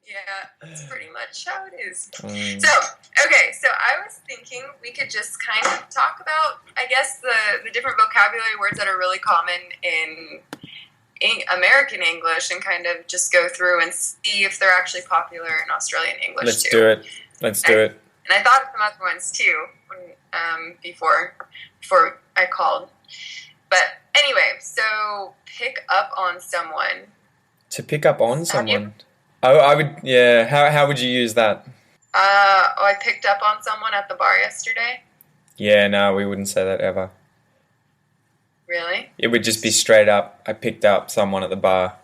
Yeah, that's pretty much how it is. Mm. So, okay, so I was thinking we could just kind of talk about, I guess, the different vocabulary words that are really common in American English and kind of just go through and see if they're actually popular in Australian English Let's too. do it. Let's do it. And I thought of some other ones too before I called. But anyway, so pick up on someone. To pick up on someone. I would, yeah. How would you use that? I picked up on someone at the bar yesterday. Yeah, no, we wouldn't say that ever. Really? It would just be straight up, I picked up someone at the bar.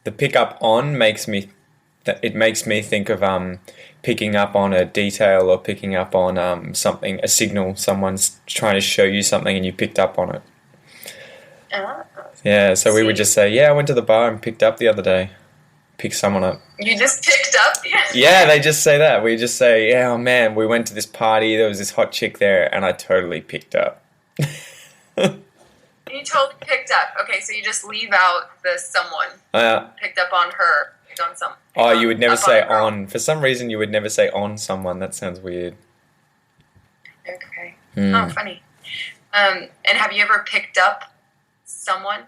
The pick up on makes me think of picking up on a detail or picking up on something, a signal. Someone's trying to show you something and you picked up on it. Yeah, so we would just say, yeah, I went to the bar and picked up the other day. Pick someone up. You just picked up? Yeah, they just say that. We just say, yeah, oh man, we went to this party, there was this hot chick there, and I totally picked up. You totally picked up. Okay, so you just leave out the someone. Picked up on her. Picked on some. Oh, you would never say on. For some reason, you would never say on someone. That sounds weird. Okay. Oh, funny. And have you ever picked up someone?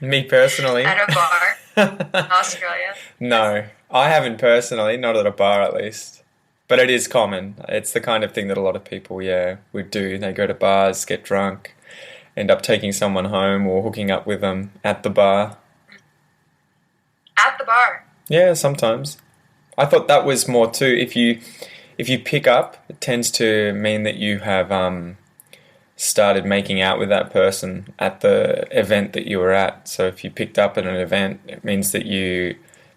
Me personally. At a bar in Australia? No, I haven't personally, not at a bar at least. But it is common. It's the kind of thing that a lot of people, would do. They go to bars, get drunk, end up taking someone home or hooking up with them at the bar. At the bar? Yeah, sometimes. I thought that was more too. If you pick up, it tends to mean that you have started making out with that person at the event that you were at. So if you picked up at an event, it means that you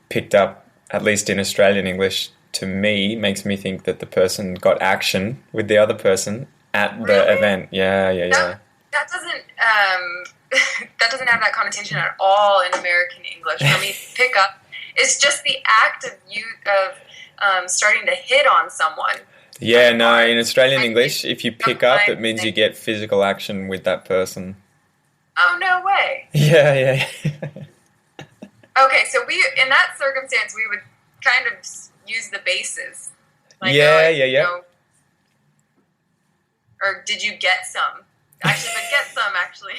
picked up, at least in Australian English, to me, makes me think that the person got action with the other person at the event. Yeah. That doesn't that doesn't have that connotation at all in American English. For me, pick up is just the act of starting to hit on someone. Yeah, no, in Australian English, if you pick up, it means you get physical action with that person. Oh, no way. Yeah. Okay, so in that circumstance, we would kind of use the bases. Like, yeah. Or did you get some? Actually, but get some actually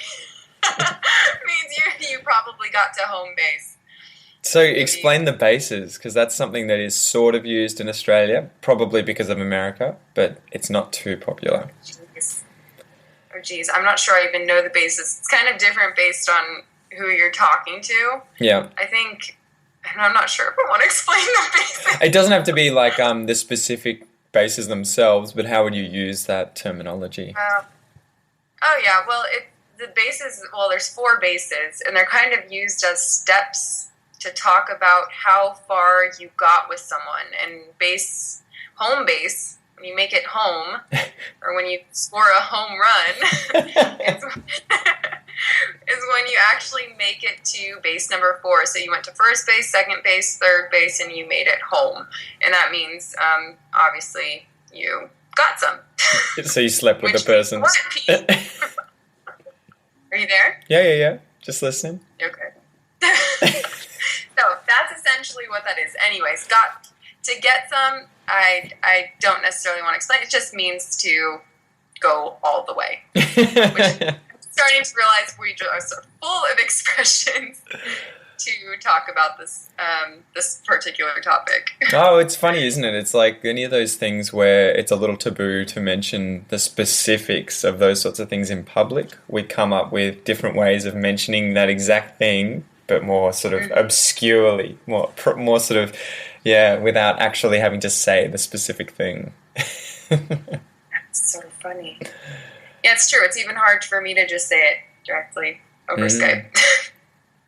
means you probably got to home base. So explain the bases, because that's something that is sort of used in Australia, probably because of America, but it's not too popular. Geez. I'm not sure I even know the bases. It's kind of different based on who you're talking to. Yeah. I'm not sure if I want to explain the bases. It doesn't have to be like the specific bases themselves, but how would you use that terminology? The bases, there's 4 bases, and they're kind of used as steps to talk about how far you got with someone. And home base, when you make it home, or when you score a home run, is when you actually make it to base number 4. So you went to first base, second base, third base, and you made it home. And that means, obviously, you got some. So you slept with the person. Are you there? Yeah. Just listening. Okay. So that's essentially what that is. Anyways, to get some, I don't necessarily want to explain. It just means to go all the way. Which I'm starting to realize we are so full of expressions to talk about this particular topic. Oh, it's funny, isn't it? It's like any of those things where it's a little taboo to mention the specifics of those sorts of things in public. We come up with different ways of mentioning that exact thing, but more sort of obscurely, more sort of, without actually having to say the specific thing. That's sort of funny. Yeah, it's true. It's even hard for me to just say it directly over Skype.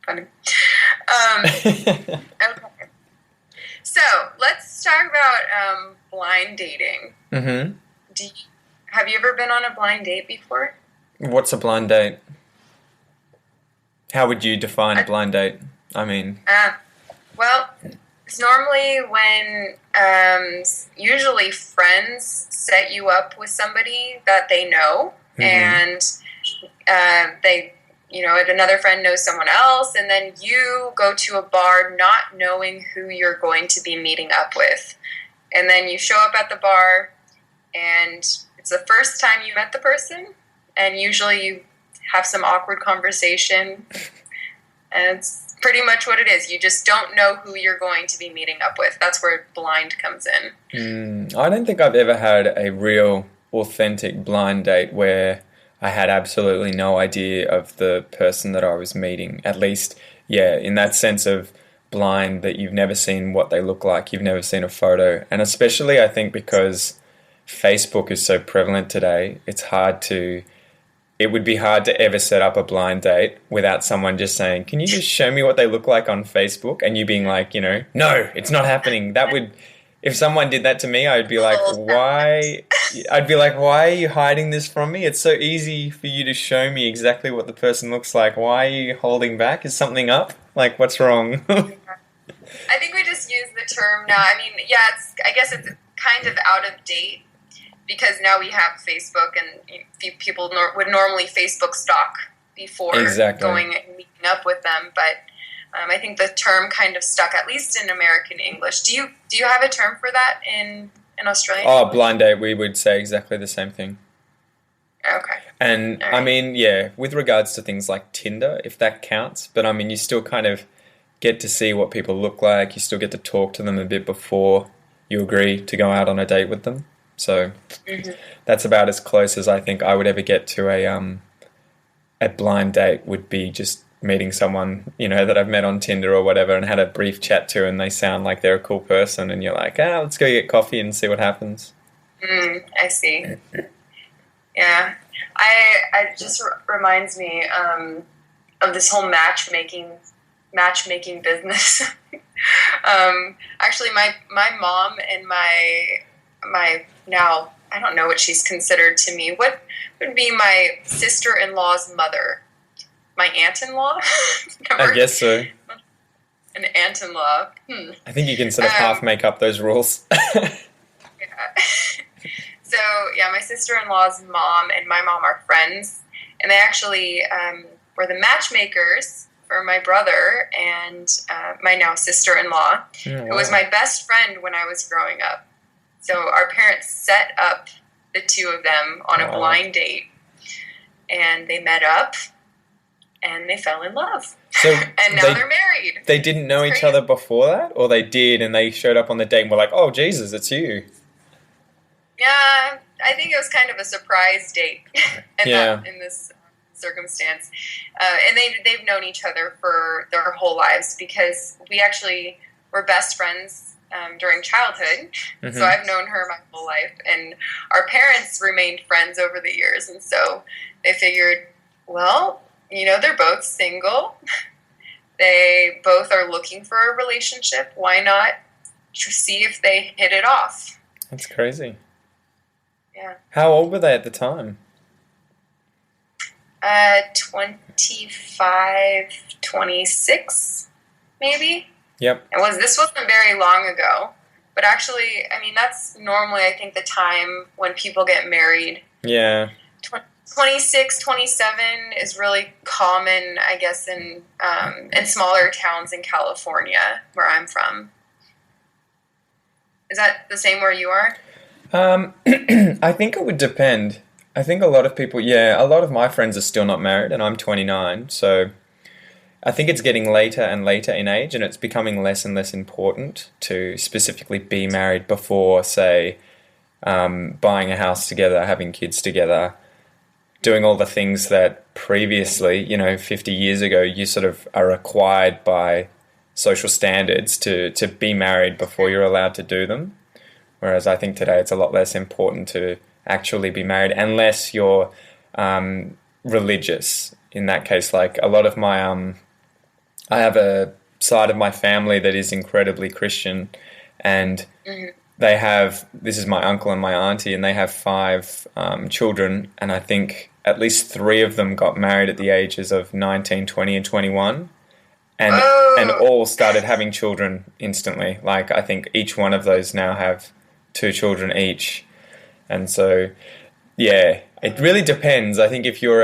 Funny. Okay. So let's talk about blind dating. Mm-hmm. Have you ever been on a blind date before? What's a blind date? How would you define a blind date? I mean... it's normally when usually friends set you up with somebody that they know, and they and another friend knows someone else, and then you go to a bar not knowing who you're going to be meeting up with. And then you show up at the bar, and it's the first time you met the person, and usually you have some awkward conversation, and it's pretty much what it is. You just don't know who you're going to be meeting up with. That's where blind comes in. I don't think I've ever had a real, authentic blind date where I had absolutely no idea of the person that I was meeting. At least, yeah, in that sense of blind, that you've never seen what they look like, you've never seen a photo. And especially, I think, because Facebook is so prevalent today, it would be hard to ever set up a blind date without someone just saying, can you just show me what they look like on Facebook? And you being like, no, it's not happening. If someone did that to me, I'd be like, why? I'd be like, why are you hiding this from me? It's so easy for you to show me exactly what the person looks like. Why are you holding back? Is something up? Like, what's wrong? I think we just use the term now. I mean, yeah, I guess it's kind of out of date because now we have Facebook, and people would normally Facebook stalk before going and meeting up with them. But I think the term kind of stuck, at least in American English. Do you have a term for that in Australian English? Blind date, we would say exactly the same thing. Okay. And right. I mean, yeah, with regards to things like Tinder, if that counts, but I mean, you still kind of get to see what people look like. You still get to talk to them a bit before you agree to go out on a date with them. So that's about as close as I think I would ever get to a blind date, would be just meeting someone, that I've met on Tinder or whatever and had a brief chat to, and they sound like they're a cool person, and you're like, let's go get coffee and see what happens. I see. Yeah. I just reminds me of this whole matchmaking business. Actually, my mom and my now, I don't know what she's considered to me. What would be my sister-in-law's mother? My aunt-in-law? I guess so. An aunt-in-law. I think you can sort of half make up those rules. Yeah. So, yeah, my sister-in-law's mom and my mom are friends, and they actually were the matchmakers for my brother and my now sister-in-law, who was my best friend when I was growing up. So our parents set up the two of them on a blind date, and they met up, and they fell in love. So and now they're married. They didn't know each other before that? Or they did, and they showed up on the date and were like, oh, Jesus, it's you. Yeah, I think it was kind of a surprise date in this circumstance. And they've known each other for their whole lives, because we actually were best friends during childhood. So I've known her my whole life, and our parents remained friends over the years, and so they figured, well, they're both single, they both are looking for a relationship, why not see if they hit it off? That's crazy. Yeah. How old were they at the time? 25, 26, maybe. Yep. This wasn't very long ago, but actually, I mean, that's normally, I think, the time when people get married. Yeah. 26, 27 is really common, I guess, in smaller towns in California, where I'm from. Is that the same where you are? I think it would depend. I think a lot of people, a lot of my friends are still not married, and I'm 29, so I think it's getting later and later in age, and it's becoming less and less important to specifically be married before, say, buying a house together, having kids together, doing all the things that previously, 50 years ago, you sort of are required by social standards to be married before you're allowed to do them. Whereas I think today it's a lot less important to actually be married, unless you're religious. In that case, like a lot of my, I have a side of my family that is incredibly Christian, and they have, this is my uncle and my auntie, and they have 5 children, and I think at least 3 of them got married at the ages of 19, 20, and 21. And all started having children instantly. Like, I think each one of those now have 2 children each. And so, yeah, it really depends. I think if you're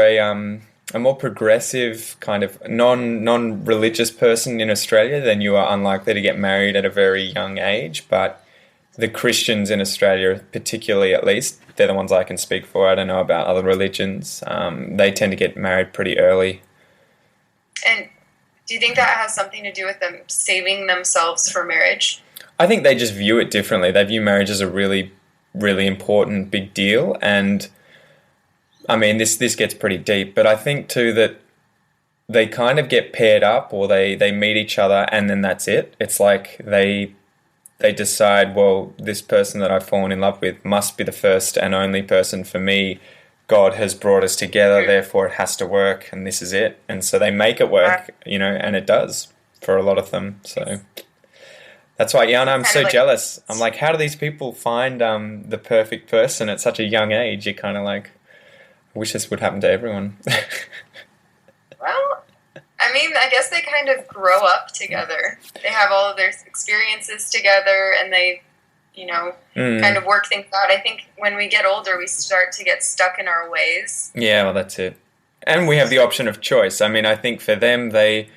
a more progressive kind of non-religious person in Australia, then you are unlikely to get married at a very young age. But the Christians in Australia, particularly at least, they're the ones I can speak for. I don't know about other religions. They tend to get married pretty early. And do you think that has something to do with them saving themselves for marriage? I think they just view it differently. They view marriage as a really, really important big deal. And I mean, this gets pretty deep, but I think too that they kind of get paired up, or they meet each other and then that's it. It's like they decide, well, this person that I've fallen in love with must be the first and only person for me. God has brought us together, therefore it has to work, and this is it. And so they make it work, and it does for a lot of them. So that's why, yeah, and I'm so jealous. I'm like, how do these people find the perfect person at such a young age? You're kind of like, I wish this would happen to everyone. Well, I mean, I guess they kind of grow up together. They have all of their experiences together, and they, kind of work things out. I think when we get older, we start to get stuck in our ways. Yeah, well, that's it. And we have the option of choice. I mean, I think for them, the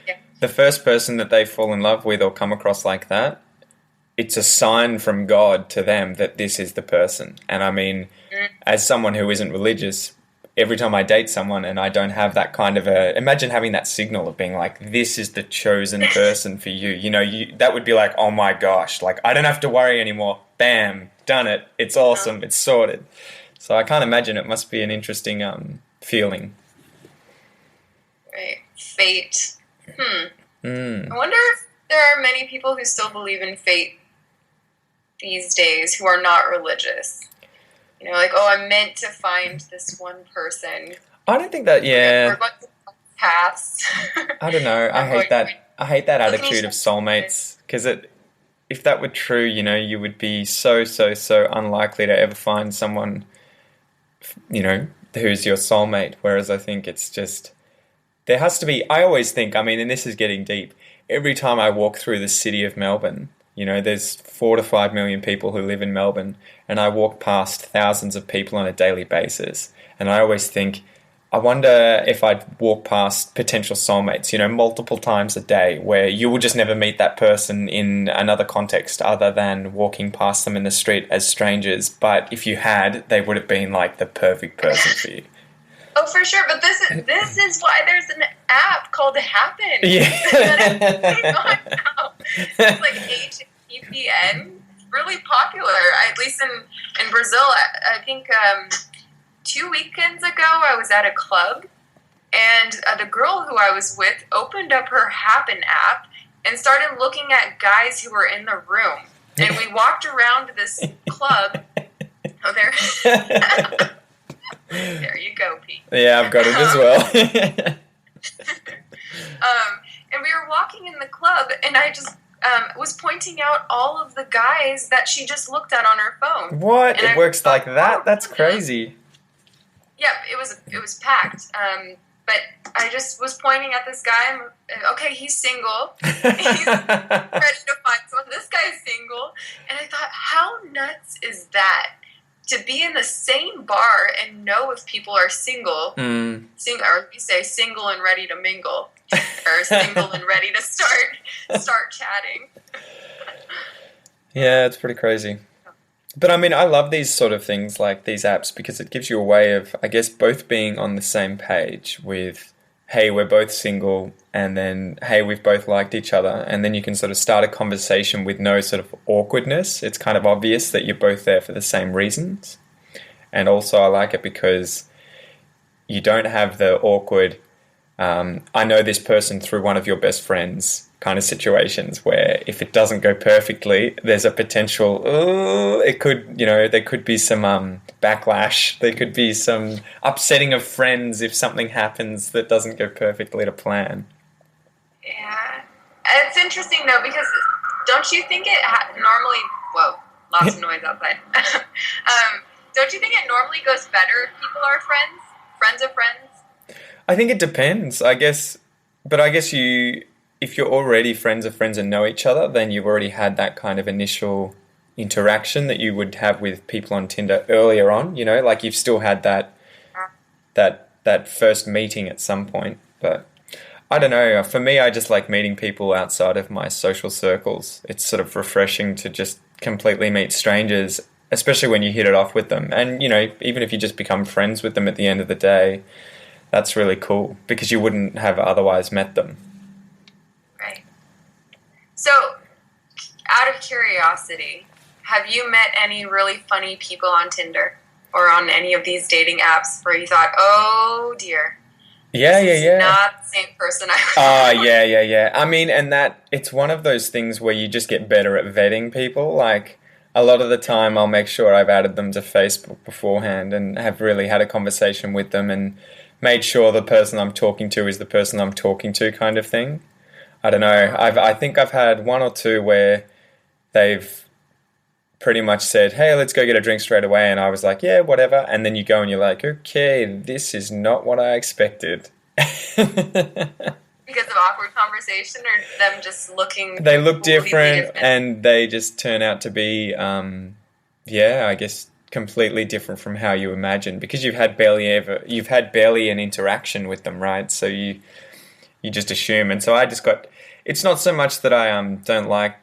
first person that they fall in love with or come across like that, it's a sign from God to them that this is the person. And I mean, as someone who isn't religious, every time I date someone and I don't have that kind of imagine having that signal of being like, this is the chosen person for you. That would be like, oh my gosh, like I don't have to worry anymore. Bam, done it. It's awesome. It's sorted. So I can't imagine. It must be an interesting feeling. Right. Fate. I wonder if there are many people who still believe in fate these days who are not religious. Like, oh, I'm meant to find this one person. I don't think that, yeah. We're going to paths. I don't know. I hate that attitude of soulmates. Because if that were true, you would be so unlikely to ever find someone, who's your soulmate. Whereas I think it's just, there has to be, I always think, I mean, and this is getting deep, every time I walk through the city of Melbourne, there's 4 to 5 million people who live in Melbourne, and I walk past thousands of people on a daily basis. And I always think, I wonder if I'd walk past potential soulmates, multiple times a day, where you will just never meet that person in another context other than walking past them in the street as strangers. But if you had, they would have been like the perfect person for you. Oh, for sure. But this is why there's an app called Happen. Yeah. It's like HPN. Really popular, at least in Brazil. I think 2 weekends ago I was at a club, and the girl who I was with opened up her Happen app and started looking at guys who were in the room. And we walked around this club. Oh, there. There you go, Pete. Yeah, I've got it as well. And we were walking in the club, and I just was pointing out all of the guys that she just looked at on her phone. What? And it works like that? That's crazy. Yeah, it was packed. But I just was pointing at this guy. Okay, he's single. He's ready to find someone. This guy's single. And I thought, how nuts is that? To be in the same bar and know if people are single, or we say single and ready to mingle, or single and ready to start chatting. Yeah, it's pretty crazy. But I mean, I love these sort of things like these apps because it gives you a way of, I guess, both being on the same page with, hey, we're both single, and then, hey, we've both liked each other, and then you can sort of start a conversation with no sort of awkwardness. It's kind of obvious that you're both there for the same reasons. And also I like it because you don't have the awkward, I know this person through one of your best friends kind of situations where if it doesn't go perfectly, there's a potential, it could, there could be some backlash. There could be some upsetting of friends if something happens that doesn't go perfectly to plan. Yeah. It's interesting, though, because don't you think it normally... Whoa, lots of noise outside. Don't you think it normally goes better if people are friends? Friends of friends? I think it depends, I guess. But I guess if you're already friends of friends and know each other, then you've already had that kind of initial interaction that you would have with people on Tinder earlier on, like you've still had that that first meeting at some point. But I don't know. For me, I just like meeting people outside of my social circles. It's sort of refreshing to just completely meet strangers, especially when you hit it off with them. And, even if you just become friends with them at the end of the day, that's really cool because you wouldn't have otherwise met them. Right. So, out of curiosity, have you met any really funny people on Tinder or on any of these dating apps where you thought, oh dear, this is not the same person I was? Yeah. I mean, and that it's one of those things where you just get better at vetting people. Like, a lot of the time I'll make sure I've added them to Facebook beforehand and have really had a conversation with them and made sure the person I'm talking to is the person I'm talking to, kind of thing. I don't know. I think I've had one or two where they've pretty much said, hey, let's go get a drink straight away. And I was like, yeah, whatever. And then you go and you're like, okay, this is not what I expected. Because of awkward conversation or them just looking... They look different and they just turn out to be, I guess, completely different from how you imagine because you've had barely an interaction with them, right? So you just assume. And so I just got... It's not so much that I don't like...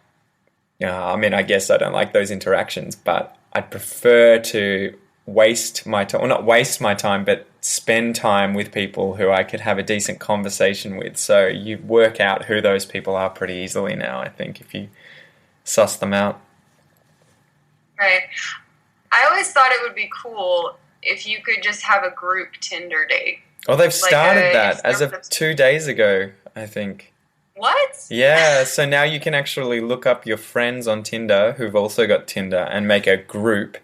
I guess I don't like those interactions, but I'd prefer to waste my time... Well, not waste my time, but spend time with people who I could have a decent conversation with. So you work out who those people are pretty easily now, I think, if you suss them out. Right. I always thought it would be cool if you could just have a group Tinder date. Oh, they've started that as of 2 days ago, I think. What? Yeah, so now you can actually look up your friends on Tinder who've also got Tinder and make a group.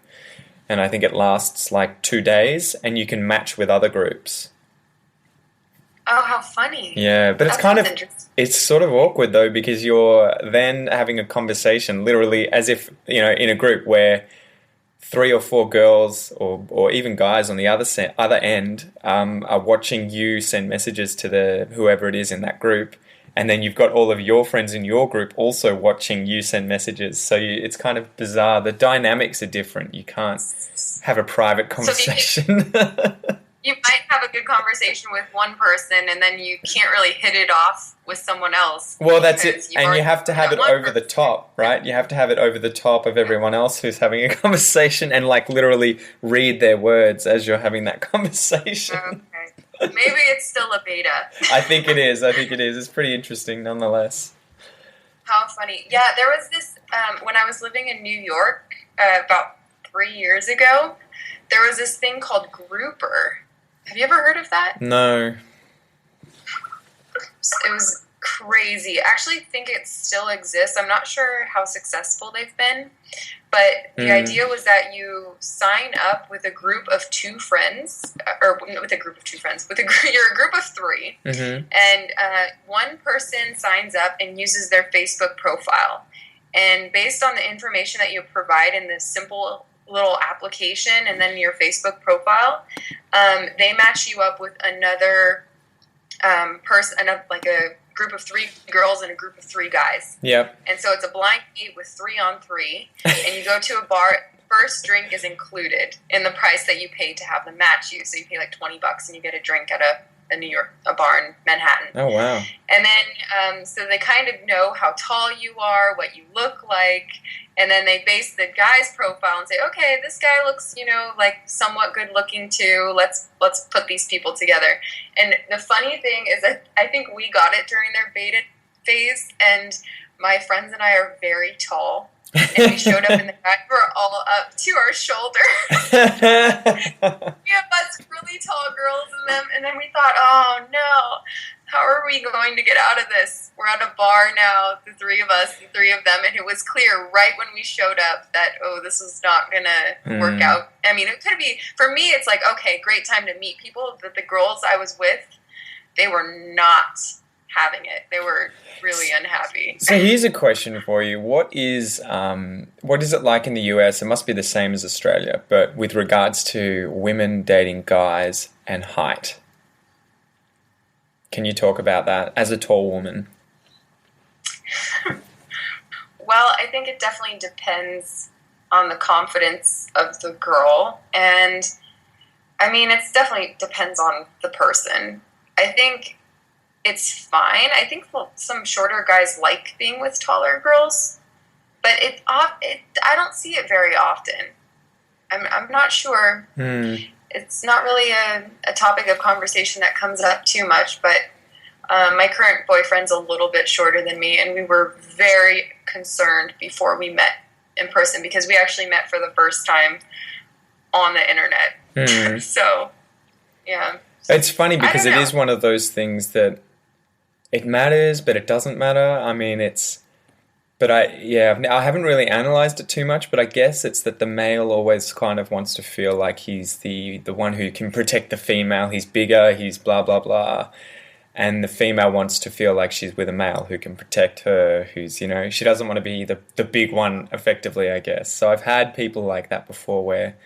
And I think it lasts like 2 days and you can match with other groups. Oh, how funny. Yeah, but it's sort of awkward though because you're then having a conversation literally as if, in a group where 3 or 4 girls or even guys on the other end are watching you send messages to whoever it is in that group. And then you've got all of your friends in your group also watching you send messages. So it's kind of bizarre. The dynamics are different. You can't have a private conversation. You might have a good conversation with one person and then you can't really hit it off with someone else. Well, that's it. And you have to have it over the top, right? You have to have it over the top of everyone else who's having a conversation and like literally read their words as you're having that conversation. Okay. Maybe it's still a beta. I think it is. It's pretty interesting nonetheless. How funny. Yeah, there was this, when I was living in New York about 3 years ago, there was this thing called Grouper. Have you ever heard of that? No. It was crazy. I actually think it still exists. I'm not sure how successful they've been, but the idea was that you sign up with a group of 2 friends, you're a group of 3, and one person signs up and uses their Facebook profile. And based on the information that you provide in this simple little application and then your Facebook profile, they match you up with another person, like a group of 3 girls and a group of 3 guys. Yep. And so it's a blind date with 3 on 3, and you go to a bar. First drink is included in the price that you pay to have them match you. So you pay like $20 and you get a drink at a bar in Manhattan. Oh, wow. And then, so they kind of know how tall you are, what you look like, and then they base the guy's profile and say, okay, this guy looks, like somewhat good looking too. Let's put these people together. And the funny thing is that I think we got it during their beta phase, and my friends and I are very tall. And we showed up and the guys were all up to our shoulders. We have us really tall girls in them, and then we thought, oh no, how are we going to get out of this? We're at a bar now, the 3 of us, the 3 of them, and it was clear right when we showed up that, this was not going to work out. I mean, it could be, for me, it's like, okay, great time to meet people, but the girls I was with, they were not having it. They were really unhappy. So here's a question for you. What is it like in the US? It must be the same as Australia, but with regards to women dating guys and height. Can you talk about that as a tall woman? Well, I think it definitely depends on the confidence of the girl. And I mean, it's definitely depends on the person. I think it's fine. I think some shorter guys like being with taller girls, but I don't see it very often. I'm not sure. It's not really a topic of conversation that comes up too much, but my current boyfriend's a little bit shorter than me, and we were very concerned before we met in person because we actually met for the first time on the internet. So, yeah. It's funny because it is one of those things that it matters, but it doesn't matter. I mean, but I haven't really analyzed it too much, but I guess it's that the male always kind of wants to feel like he's the one who can protect the female. He's bigger, he's blah, blah, blah. And the female wants to feel like she's with a male who can protect her, who's, you know, she doesn't want to be the big one, effectively, I guess. So I've had people like that before where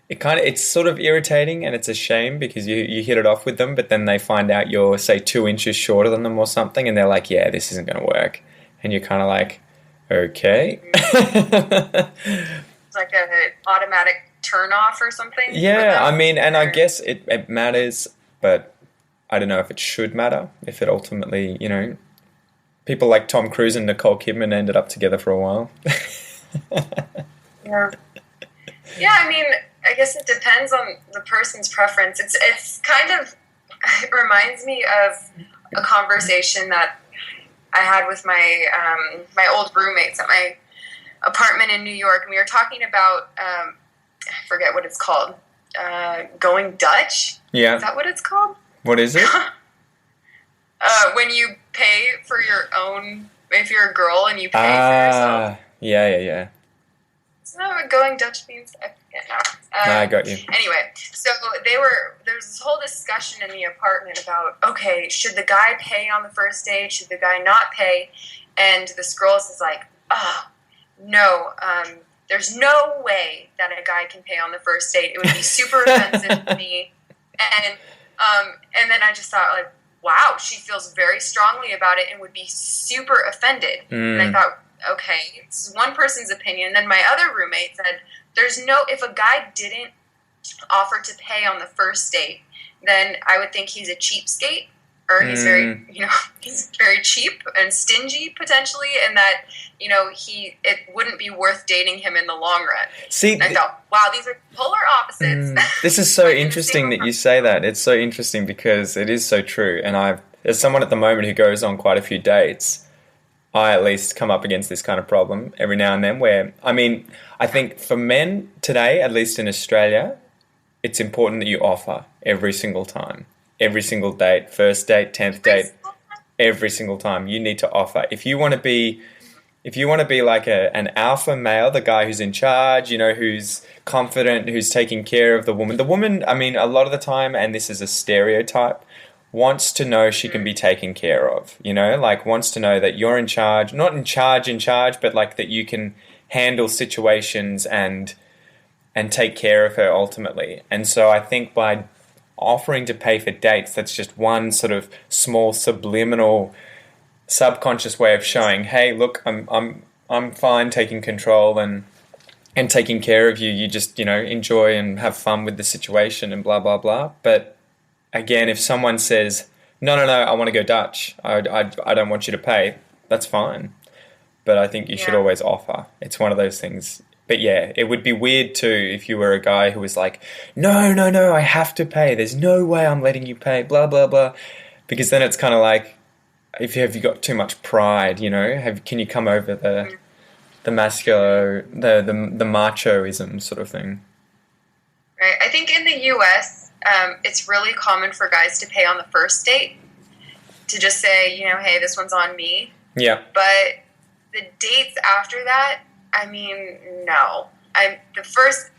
it's sort of irritating and it's a shame because you hit it off with them, but then they find out you're, say, 2 inches shorter than them or something, and they're like, yeah, this isn't going to work. And you're kind of like, okay. It's like an automatic turn off or something? Yeah, I mean, and I guess it matters, but I don't know if it should matter, if it ultimately, you know, people like Tom Cruise and Nicole Kidman ended up together for a while. Yeah, I mean, I guess it depends on the person's preference. It's kind of, it reminds me of a conversation that I had with my my old roommates at my apartment in New York, and we were talking about I forget what it's called, going Dutch. Yeah, is that what it's called? What is it? When you pay for your own, if you're a girl and you pay for yourself. Yeah. Isn't that what going Dutch means? I forget now. I got you. Anyway, so there's this whole discussion in the apartment about, okay, should the guy pay on the first date? Should the guy not pay? And this girl is like, oh, no, there's no way that a guy can pay on the first date. It would be super offensive to me. And then I just thought, like, wow, she feels very strongly about it and would be super offended. And I thought, okay, it's one person's opinion. Then my other roommate said, if a guy didn't offer to pay on the first date, then I would think he's a cheapskate, or he's very, he's very cheap and stingy potentially, and that, it wouldn't be worth dating him in the long run. See, and I thought, wow, these are polar opposites. This is so interesting that you say that. It's so interesting because it is so true. And as someone at the moment who goes on quite a few dates, I at least come up against this kind of problem every now and then where, I mean, I think for men today, at least in Australia, it's important that you offer every single time, every single date, first date, 10th date, every single time you need to offer. If you want to be like an alpha male, the guy who's in charge, who's confident, who's taking care of the woman, I mean, a lot of the time, and this is a stereotype, wants to know she can be taken care of, wants to know that you're in charge, not in charge, but like that you can handle situations and take care of her ultimately. And so I think by offering to pay for dates, that's just one sort of small subliminal subconscious way of showing, hey, look, I'm fine taking control and taking care of you. You just, enjoy and have fun with the situation and blah, blah, blah. But again, if someone says, no, I want to go Dutch, I don't want you to pay, that's fine. But I think you should always offer. It's one of those things. But yeah, it would be weird too if you were a guy who was like, no, I have to pay. There's no way I'm letting you pay, blah, blah, blah. Because then it's kind of like, have you got too much pride, can you come over the masculine, the machoism sort of thing? Right. I think in the U.S., it's really common for guys to pay on the first date, to just say, hey, this one's on me. Yeah. But the dates after that, I mean, no. I'm the first,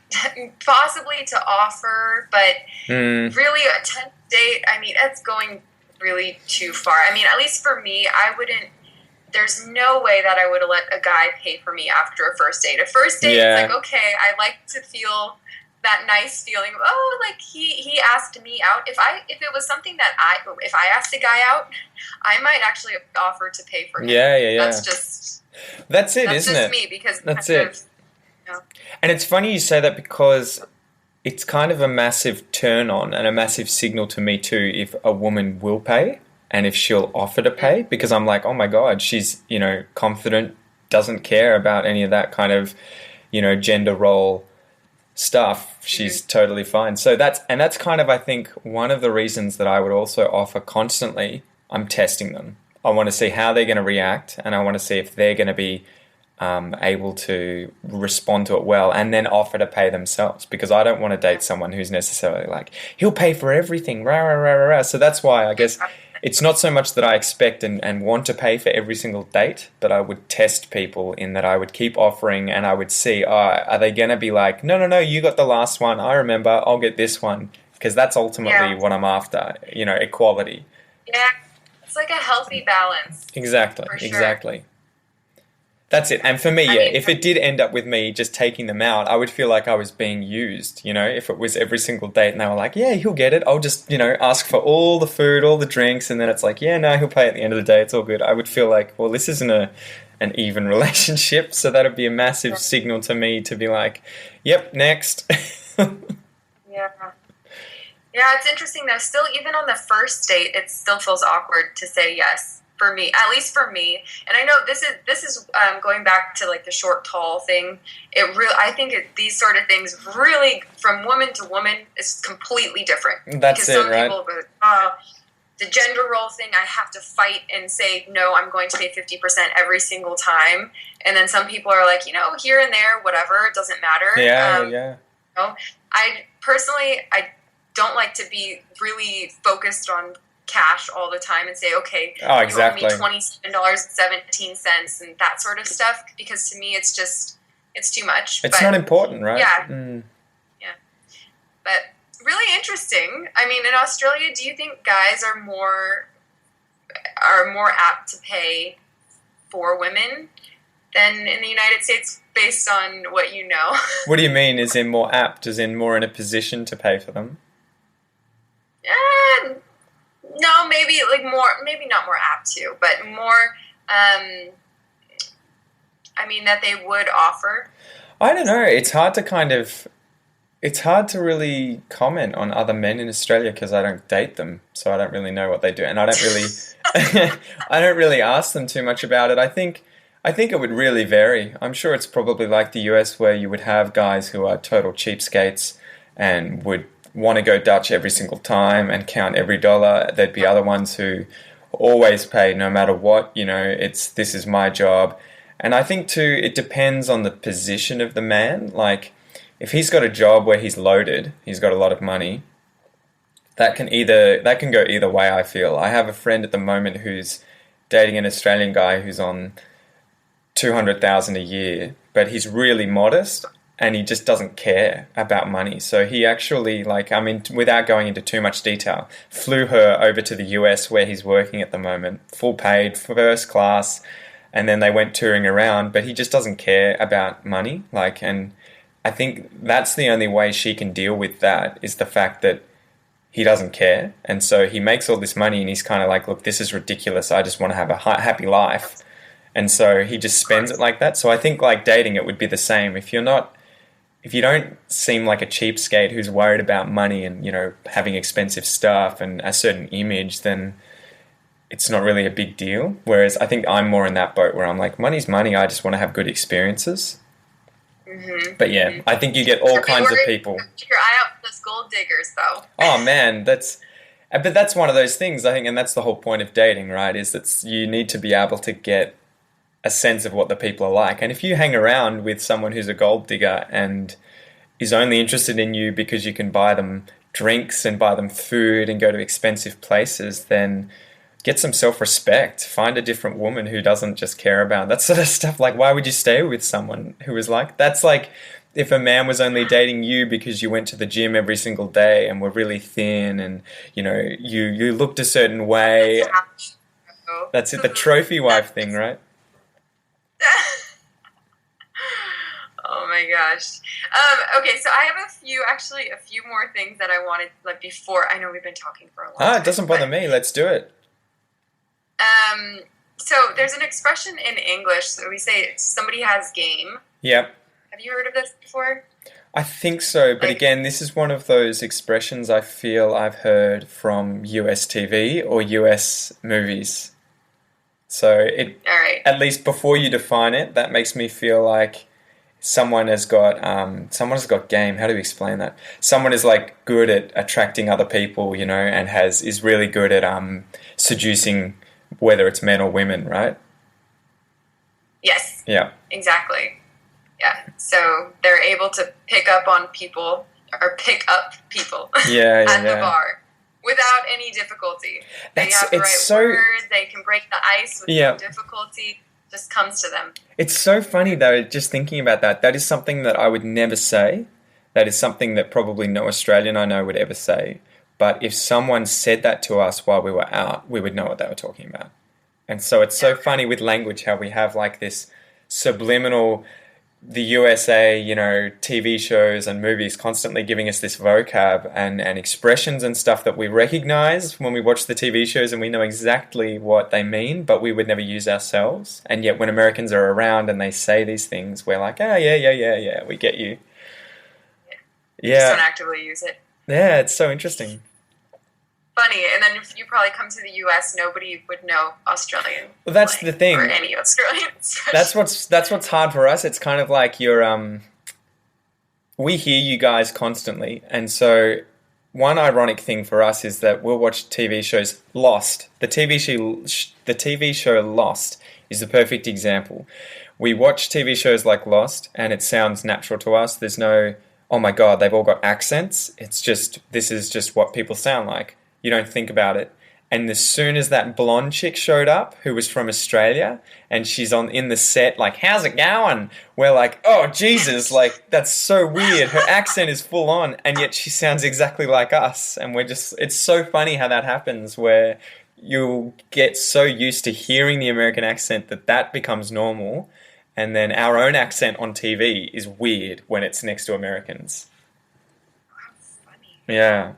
possibly to offer, but really a 10th date, I mean, that's going really too far. I mean, at least for me, there's no way that I would have let a guy pay for me after a first date. A first date, It's like, okay, I like to feel that nice feeling of, oh, like he asked me out. If it was something that if I asked a guy out, I might actually offer to pay for him. Yeah. That's it, isn't it? That's just me, because that's it. And it's funny you say that because it's kind of a massive turn on and a massive signal to me too if a woman will pay and if she'll offer to pay, because I'm like, oh my God, she's, confident, doesn't care about any of that kind of, gender role stuff. She's totally fine. So that's kind of, I think, one of the reasons that I would also offer constantly. I'm testing them. I want to see how they're going to react, and I want to see if they're going to be able to respond to it well, and then offer to pay themselves, because I don't want to date someone who's necessarily like, he'll pay for everything, rah, rah, rah, rah, rah. So that's why I guess it's not so much that I expect and want to pay for every single date, but I would test people in that I would keep offering, and I would see, are they going to be like, no, you got the last one, I remember, I'll get this one, because that's ultimately what I'm after, equality. Yeah, it's like a healthy balance. Exactly, for sure. Exactly. That's it. And for me, if it did end up with me just taking them out, I would feel like I was being used, if it was every single date and they were like, yeah, he'll get it. I'll just, ask for all the food, all the drinks. And then it's like, yeah, no, he'll pay at the end of the day. It's all good. I would feel like, well, this isn't an even relationship. So that would be a massive signal to me to be like, yep, next. Yeah. Yeah, it's interesting though. Still, even on the first date, it still feels awkward to say yes. For me, at least for me, and I know this is going back to like the short tall thing. I think these sort of things really, from woman to woman, is completely different. That's because it, some right? people go, the gender role thing, I have to fight and say no, I'm going to pay 50% every single time, and then some people are like, here and there, whatever, it doesn't matter. Yeah. I personally, I don't like to be really focused on cash all the time and say, okay, exactly. You owe me $27.17 and that sort of stuff, because to me it's too much. It's not important, right? Yeah. Yeah. But really interesting. I mean, in Australia, do you think guys are more apt to pay for women than in the United States, based on what you know? What do you mean, is in more apt, as in more in a position to pay for them? No, maybe not more apt to, but more, that they would offer. I don't know. It's hard to really comment on other men in Australia because I don't date them, so I don't really know what they do, and I don't really, I don't really ask them too much about it. I think it would really vary. I'm sure it's probably like the US, where you would have guys who are total cheapskates and would want to go Dutch every single time and count every dollar. There'd be other ones who always pay no matter what. This is my job. And I think too, it depends on the position of the man. Like, if he's got a job where he's loaded, he's got a lot of money, that can go either way, I feel. I have a friend at the moment who's dating an Australian guy who's on $200,000 a year, but he's really modest. And he just doesn't care about money. So he actually, without going into too much detail, flew her over to the US where he's working at the moment, full paid, first class, and then they went touring around, but he just doesn't care about money. And I think that's the only way she can deal with that, is the fact that he doesn't care. And so he makes all this money and he's kind of like, look, this is ridiculous. I just want to have a happy life. And so he just spends it like that. So I think like dating, it would be the same. If you don't seem like a cheapskate who's worried about money and, having expensive stuff and a certain image, then it's not really a big deal. Whereas I think I'm more in that boat where I'm like, money's money. I just want to have good experiences. Mm-hmm. But yeah, I think you get all kinds of people. Keep your eye out for those gold diggers, though. Oh man, that's one of those things, I think, and that's the whole point of dating, right? Is that you need to be able to get a sense of what the people are like. And if you hang around with someone who's a gold digger and is only interested in you because you can buy them drinks and buy them food and go to expensive places, then get some self-respect. Find a different woman who doesn't just care about that sort of stuff. Like, why would you stay with someone who is like, that's like if a man was only dating you because you went to the gym every single day and were really thin and, you looked a certain way. That's it, the trophy wife thing, right? Oh my gosh. Okay, so I have a few more things that I wanted, before. I know we've been talking for a long time. It doesn't bother me. Let's do it. So there's an expression in English that we say, somebody has game. Yep. Have you heard of this before? I think so, but Like, again, this is one of those expressions I feel I've heard from US TV or US movies. So all right. at least before you define it, that makes me feel like someone has got game. How do you explain that? Someone is like good at attracting other people, and is really good at seducing, whether it's men or women, right? Yes, Yeah. exactly. Yeah. So they're able to pick up on people or pick up people Yeah, yeah, at the yeah. bar without any difficulty. They That's have the it's right so words. They can break the ice with yeah. no difficulty. Just comes to them. It's so funny though, just thinking about that. That is something that I would never say. That is something that probably no Australian I know would ever say. But if someone said that to us while we were out, we would know what they were talking about. And so it's so Yeah. funny with language how we have like this subliminal, the USA, TV shows and movies constantly giving us this vocab and expressions and stuff that we recognize when we watch the TV shows and we know exactly what they mean, but we would never use ourselves. And yet when Americans are around and they say these things, we're like, oh, yeah, yeah, yeah, yeah, we get you. We just don't Yeah. actively use it. Yeah, it's so interesting. Funny. And then if you probably come to the US, nobody would know Australian. Well, that's the thing. Or any Australian. That's what's hard for us. It's kind of like we hear you guys constantly, and so one ironic thing for us is that we'll watch TV shows. Lost, the TV show Lost is the perfect example. We watch TV shows like Lost, and it sounds natural to us. There's no, oh my god, they've all got accents. It's just this is just what people sound like. You don't think about it. And as soon as that blonde chick showed up, who was from Australia, and she's in the set, like, how's it going? We're like, oh, Jesus, like, that's so weird. Her accent is full on, and yet she sounds exactly like us. And it's so funny how that happens, where you'll get so used to hearing the American accent that becomes normal, and then our own accent on TV is weird when it's next to Americans. Funny. Yeah.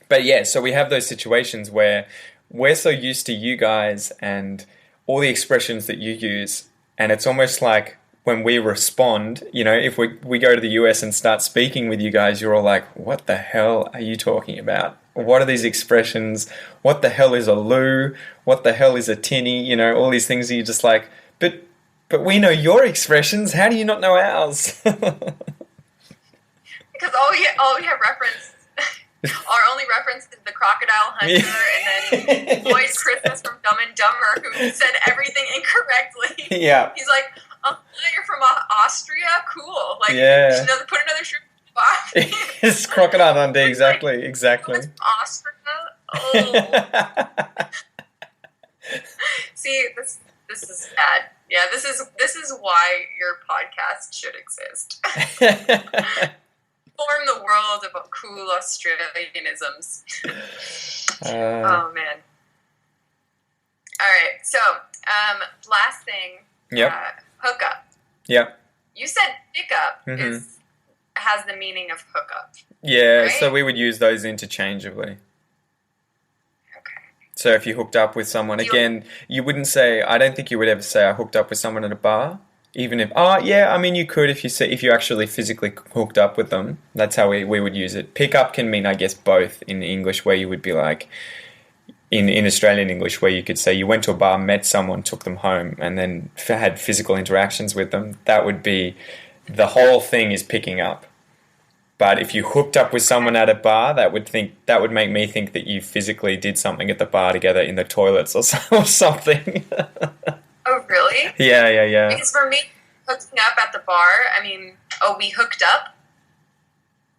But yeah, so we have those situations where we're so used to you guys and all the expressions that you use, and it's almost like when we respond, if we go to the US and start speaking with you guys, you're all like, what the hell are you talking about? What are these expressions? What the hell is a loo? What the hell is a tinny? All these things that you're just like, but we know your expressions. How do you not know ours? Because all we have reference. Our only reference is the Crocodile Hunter and then Lloyd Christmas from Dumb and Dumber, who said everything incorrectly. Yeah. He's like, oh, you're from Austria? Cool. Like, yeah. you should put another shirt in the box. It's Crocodile Hunter, exactly, like, exactly. Austria? Oh. See, this is bad. Yeah, this is why your podcast should exist. Form the world of cool Australianisms. Oh man! All right, so last thing. Yep. Hookup. Yep. You said pickup has the meaning of hookup. Yeah, right? so we would use those interchangeably. Okay. So if you hooked up with someone, again, you wouldn't say. I don't think you would ever say I hooked up with someone at a bar. Even if, you could if you actually physically hooked up with them. That's how we would use it. Pick up can mean, I guess, both in English, where you would be like, in Australian English, where you could say you went to a bar, met someone, took them home, and then had physical interactions with them. That would be, the whole thing is picking up. But if you hooked up with someone at a bar, that would make me think that you physically did something at the bar together in the toilets or something. Oh, really? Yeah. Because for me, hooking up at the bar, we hooked up.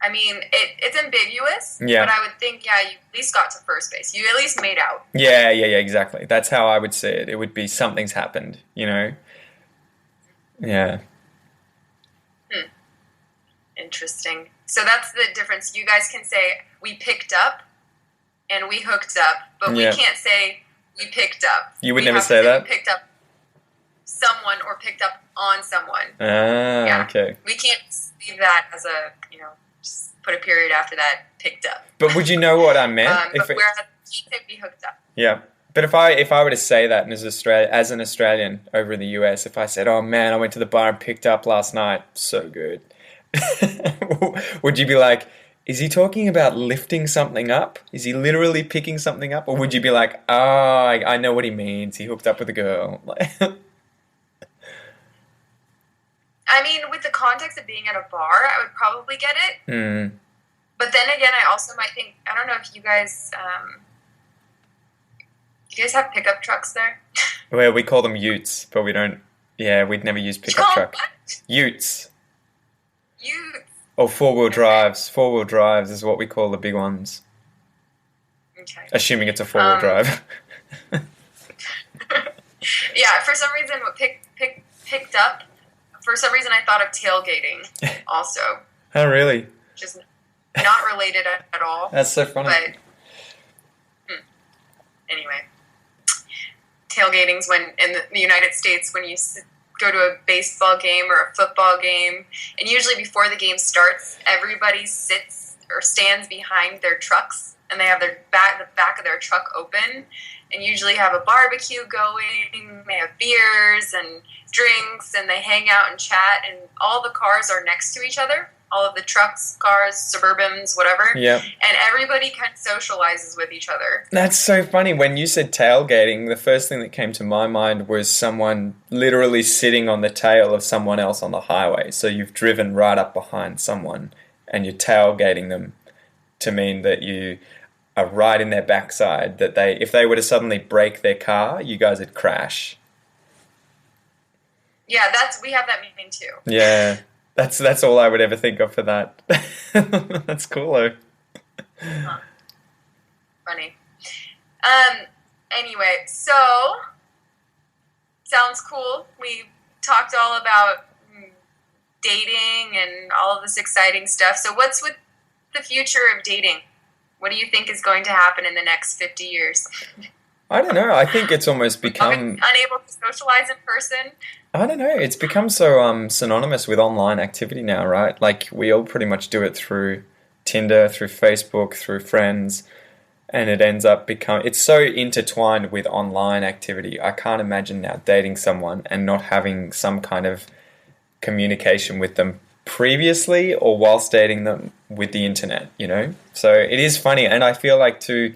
It's ambiguous, yeah. But I would think, you at least got to first base. You at least made out. Yeah, exactly. That's how I would see it. It would be something's happened, Yeah. Interesting. So that's the difference. You guys can say, we picked up and we hooked up, but we can't say we picked up. You would never say that? We picked up someone or picked up on someone. Okay. We can't leave that as a, just put a period after that, picked up. But would you know what I meant? But whereas we hooked up. Yeah. But if I were to say that as an Australian over in the US, if I said, oh man, I went to the bar and picked up last night, so good. Would you be like, is he talking about lifting something up? Is he literally picking something up? Or would you be like, oh, I know what he means. He hooked up with a girl. I mean, with the context of being at a bar, I would probably get it. Hmm. But then again, I also might think, I don't know if you guys, do you guys have pickup trucks there? Well, we call them utes, but we don't. Yeah, we'd never use You pickup call them truck. what? Utes. You. Or four-wheel Okay. drives. Four-wheel drives is what we call the big ones. Okay. Assuming it's a four-wheel Um, drive. yeah, for some reason, what picked up, for some reason, I thought of tailgating also, Oh, really? which is not related at all. That's so funny. But anyway, tailgating's when in the United States when you go to a baseball game or a football game, and usually before the game starts, everybody sits or stands behind their trucks, and they have the back of their truck open, and usually have a barbecue going. They have beers and drinks, and they hang out and chat, and all the cars are next to each other. All of the trucks, cars, Suburbans, whatever. Yep. And everybody kind of socializes with each other. That's so funny. When you said tailgating, the first thing that came to my mind was someone literally sitting on the tail of someone else on the highway. So you've driven right up behind someone and you're tailgating them to mean that you are right in their backside, that if they were to suddenly brake their car, you guys would crash. Yeah, we have that meaning too. Yeah. That's all I would ever think of for that. That's cool though. Huh. Funny. Anyway, so sounds cool. We talked all about dating and all of this exciting stuff. So what's with the future of dating? What do you think is going to happen in the next 50 years? I don't know. I think it's almost become unable to socialize in person. I don't know. It's become so synonymous with online activity now, right? Like we all pretty much do it through Tinder, through Facebook, through friends, and it ends up it's so intertwined with online activity. I can't imagine now dating someone and not having some kind of communication with them previously or whilst dating them with the internet, you know? So it is funny, and I feel like too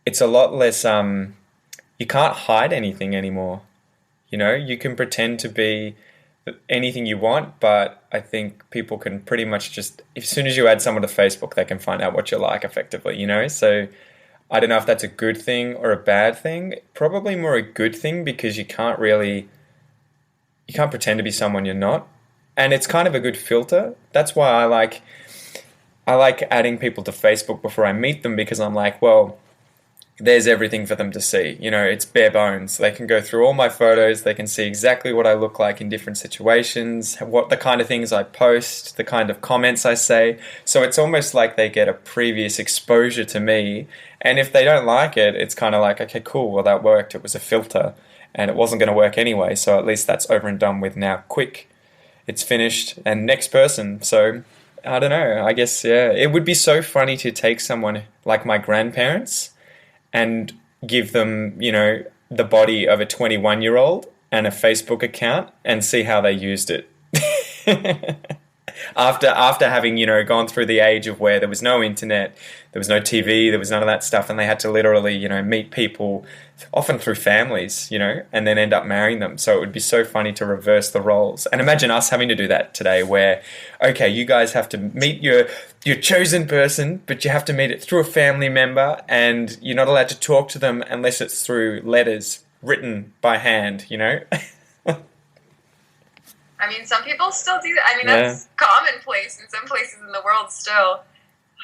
it's a lot less you can't hide anything anymore. You know, you can pretend to be anything you want, but I think people can pretty much just, as soon as you add someone to Facebook, they can find out what you're like effectively, you know? So I don't know if that's a good thing or a bad thing. Probably more a good thing because you can't pretend to be someone you're not. And it's kind of a good filter. That's why I like adding people to Facebook before I meet them, because I'm like, well, there's everything for them to see. You know, it's bare bones. They can go through all my photos. They can see exactly what I look like in different situations, what the kind of things I post, the kind of comments I say. So it's almost like they get a previous exposure to me. And if they don't like it, it's kind of like, okay, cool. Well, that worked. It was a filter and it wasn't going to work anyway. So at least that's over and done with now. Quick. It's finished. And next person. So I don't know. I guess, yeah, it would be so funny to take someone like my grandparents and give them, you know, the body of a 21-year-old and a Facebook account and see how they used it. After having, you know, gone through the age of where there was no internet, there was no TV, there was none of that stuff, and they had to literally, you know, meet people, often through families, you know, and then end up marrying them. So it would be so funny to reverse the roles. And imagine us having to do that today where, okay, you guys have to meet your chosen person, but you have to meet it through a family member, and you're not allowed to talk to them unless it's through letters written by hand, you know? I mean, some people still do that. I mean, that's commonplace in some places in the world still.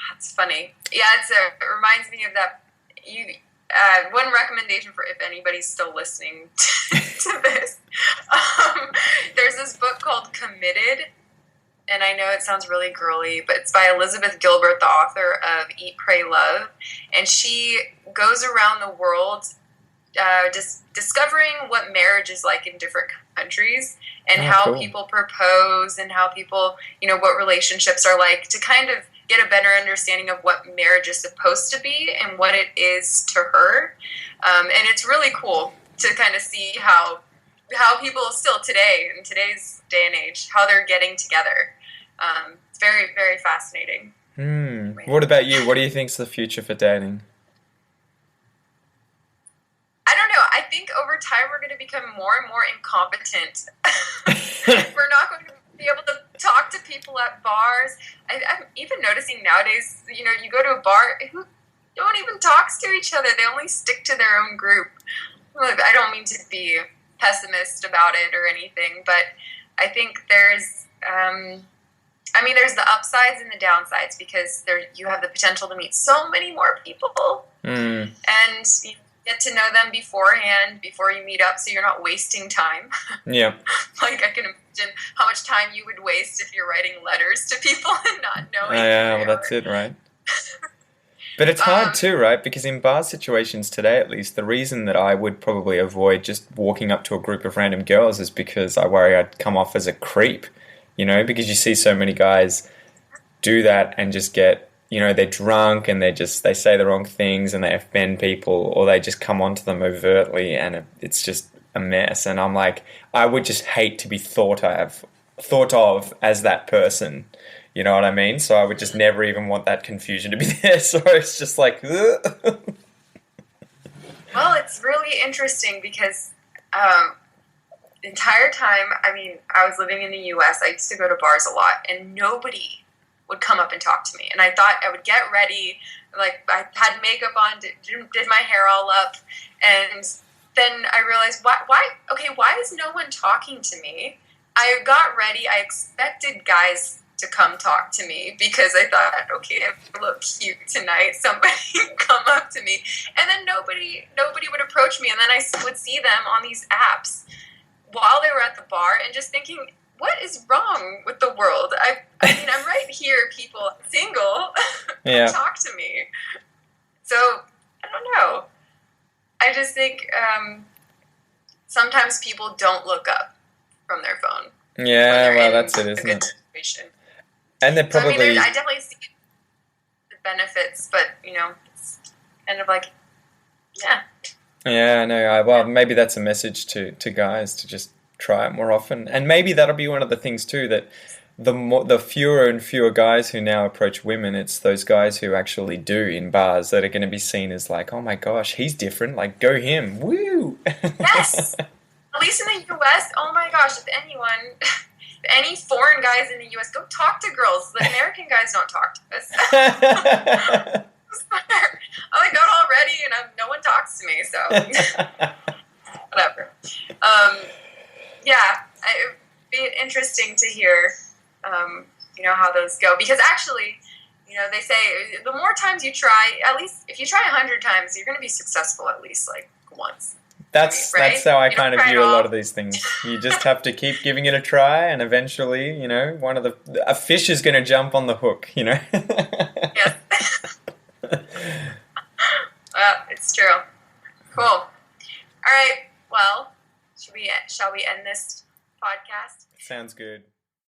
That's funny. Yeah, it reminds me of that. One recommendation for if anybody's still listening to this, there's this book called Committed, and I know it sounds really girly, but it's by Elizabeth Gilbert, the author of Eat, Pray, Love, and she goes around the world discovering what marriage is like in different countries and how people propose and how people, you know, what relationships are like, to kind of get a better understanding of what marriage is supposed to be and what it is to her. And it's really cool to kind of see how people still today, in today's day and age, how they're getting together. It's very, very fascinating. What about you? What do you think's the future for dating? I don't know. I think over time we're going to become more and more incompetent. We're not going to be able to talk to people at bars. I'm even noticing nowadays, you go to a bar, who don't even talk to each other. They only stick to their own group. I don't mean to be pessimist about it or anything, but I think there's the upsides and the downsides, because you have the potential to meet so many more people, and you get to know them beforehand before you meet up, so you're not wasting time. Yeah. I can imagine how much time you would waste if you're writing letters to people and not knowing. Yeah, well, that's it, right? But it's hard too, right? Because in bar situations today, at least, the reason that I would probably avoid just walking up to a group of random girls is because I worry I'd come off as a creep, because you see so many guys do that and just get, they're drunk and they say the wrong things and they offend people, or they just come onto them overtly, and it's just a mess. And I'm like, I would just hate to be thought of as that person. You know what I mean? So I would just never even want that confusion to be there. So it's just like, ugh. Well, it's really interesting because the entire time, I was living in the U.S., I used to go to bars a lot, and nobody would come up and talk to me. And I thought I would get ready, like I had makeup on, did my hair all up, and then I realized, why is no one talking to me? I got ready, I expected guys to come talk to me because I thought, okay, I look cute tonight, somebody come up to me, and then nobody would approach me, and then I would see them on these apps while they were at the bar, and just thinking, what is wrong with the world? I'm right here, people, single. Yeah. Talk to me. So I don't know. I just think sometimes people don't look up from their phone. Yeah, well, that's it, isn't it? Situation. And they're probably... So, I definitely see the benefits, but, it's kind of like, yeah. Yeah, no, well, maybe that's a message to guys to just try it more often. And maybe that'll be one of the things too, that the fewer and fewer guys who now approach women, it's those guys who actually do in bars that are going to be seen as like, oh my gosh, he's different, like, go him, woo! Yes! At least in the U.S., oh my gosh, if any foreign guys in the U.S., go talk to girls. The American guys don't talk to us. I got all ready and no one talks to me, so whatever. Yeah, it'd be interesting to hear, how those go, because actually, they say the more times you try, at least if you try 100 times, you're going to be successful at least like once. That's how I kind of view a lot of these things. You just have to keep giving it a try, and eventually, a fish is going to jump on the hook, Yes. It's true. Cool. All right. Well, shall we end this podcast? Sounds good.